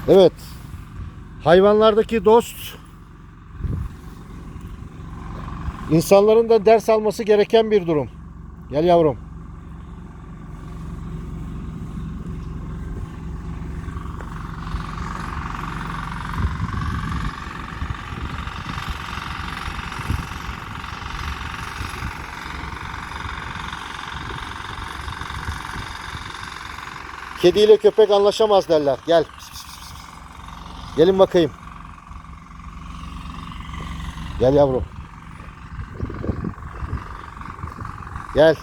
Evet. Hayvanlardaki dost, insanların da ders alması gereken bir durum. Gel yavrum. Kedi ile köpek anlaşamaz derler. Gel. Gelin bakayım. Gel yavrum. Gel.